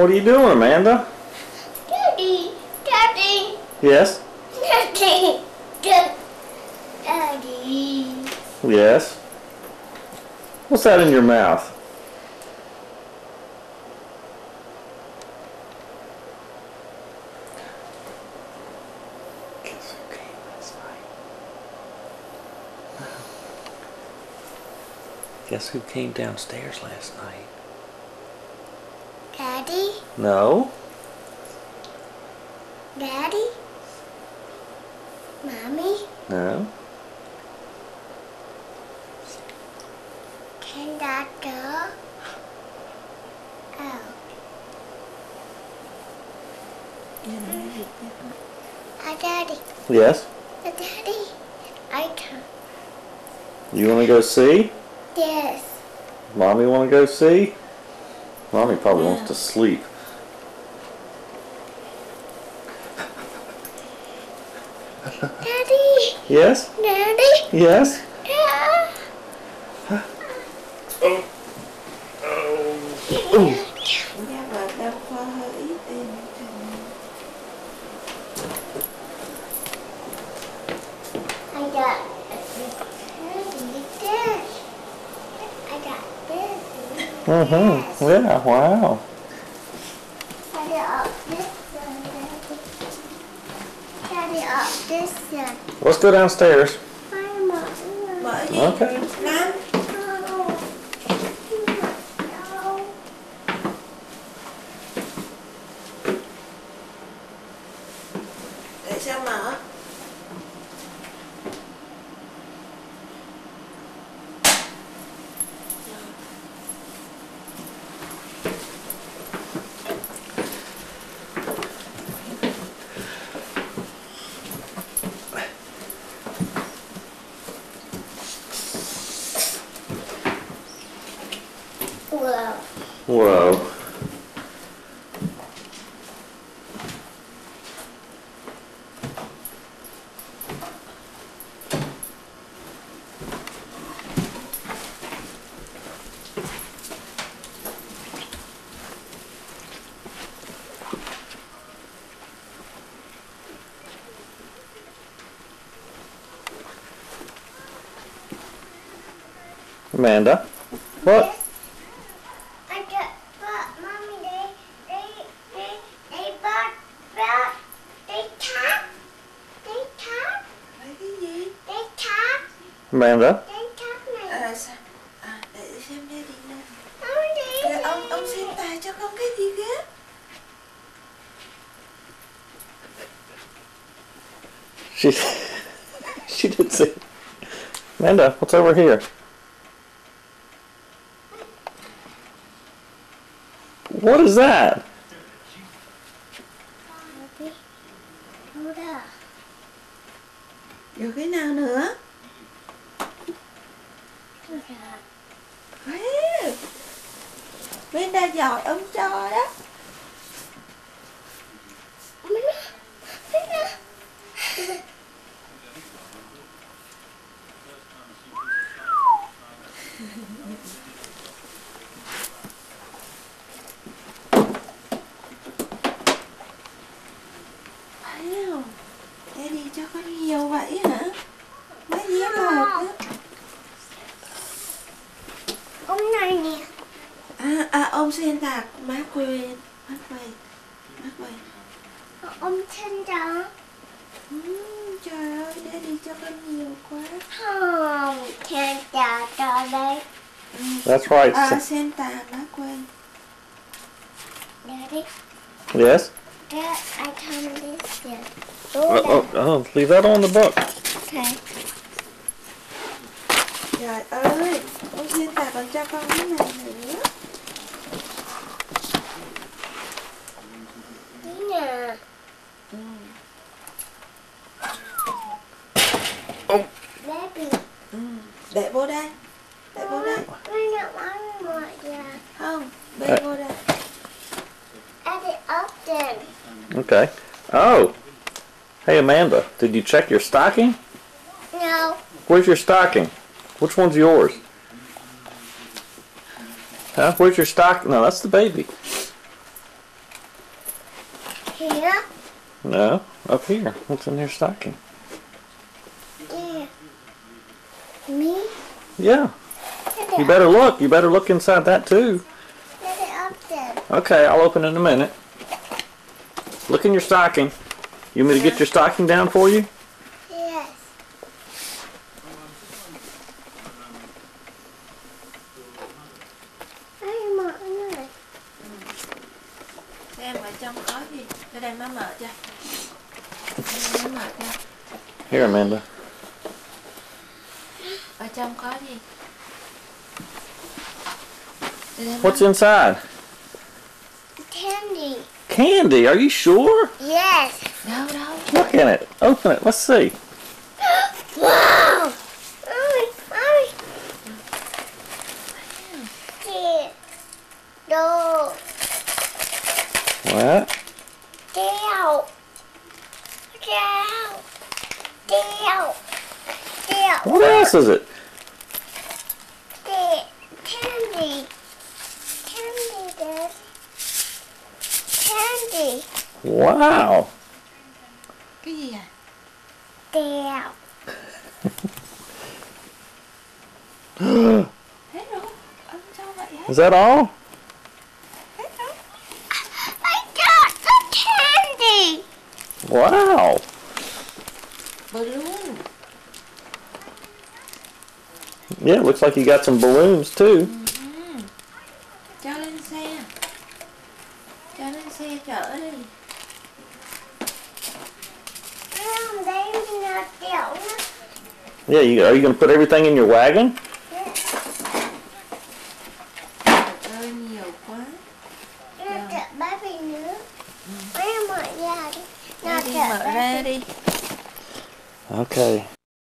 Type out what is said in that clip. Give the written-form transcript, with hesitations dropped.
What are you doing, Amanda? Daddy, Daddy, Yes? Daddy, Daddy. Yes? What's that in your mouth? Guess who came last night? Guess who came downstairs last night? Daddy, No? Daddy, Mommy, No? can that go? Oh. Daddy, Yes? Daddy, I can. You want to go see? Yes. Mommy want to go see? Mommy probably wants to sleep. Daddy, Yes? Daddy, Yes? yeah. Oh. Oh. Dạ vợ đâu có hơi ít tiền. I got this. I got this. Mm-hmm. Yeah, wow. Daddy up this one, Daddy up this one. Let's go downstairs. Mở gì? Okay. Nam. Để sao mở? Whoa. Whoa. Amanda? What? I got, but Mommy, they bought, they tap, Lấy cái gì? they tap Amanda? này. À, sao? À, để xem đây đi nè. Mommy, Kìa, ông xem tài cho con cái gì kìa? She she didn't see. Amanda, what's over here? What is that? hold up. Rồi cái nào nữa? Hold up. Ê, bên đã giỏi ông cho đó. Thấy không? Để đi cho con nhiều vậy hả? Mấy dĩa một á. Ông này nè. Ông sen tạc má quên. Má quên. Ông chân đó. Trời ơi, để đi cho con nhiều quá. Không, chân đó cho đây. That's right. Sen tạc má quên. Daddy, Yes? Dad, I come this year. Leave that on the book. Okay. Trời ơi, ông sen tạc còn cho con cái này nữa. Nè. Oh. Baby. Để vô đây. Để vô đây. Bring it one more, yeah. Không, bê vô đây. Add it up then. Okay. Oh. Hey, Amanda, did you check your stocking? No. Where's your stocking? Which one's yours? Huh? Where's your stocking? No, that's the baby. này đó. No, up here. What's in your stocking? Yeah. Me? Yeah. Let You it better look. You better look inside that too. up there. Okay, I'll open it in a minute. Look in your stocking. You want me to get your stocking down for you? Yes. Ai mở này. Xem ở trong có gì. Để đây má mở cho. Má mở cho. Here, Amanda. Ở trong có gì? Để đây What's inside? Candy. Candy. Are you sure? Yes. Đâu đâu. Look in it. Open it. Let's see. Wow. Mommy, mommy. Kìa. Đồ. What? Đeo. Đeo. Đeo. Đeo. What else is it? Candy. Candy, Dad. Candy. Wow. Cái gì à? Đeo. Hết rồi. Ông sao vậy hết? Is that all? Hết rồi. I got the candy. Wow. Balloon. Yeah, it looks like you got some balloons too. Cho lên xe. Cho lên xe chở đi. Đây là đeo nữa. Yeah, are you going to put everything in your wagon? Ơi nhiều quá. Nó chợ baby nữa. Mấy mở ra đi. Nó Đi chợ mở ra đi. Okay.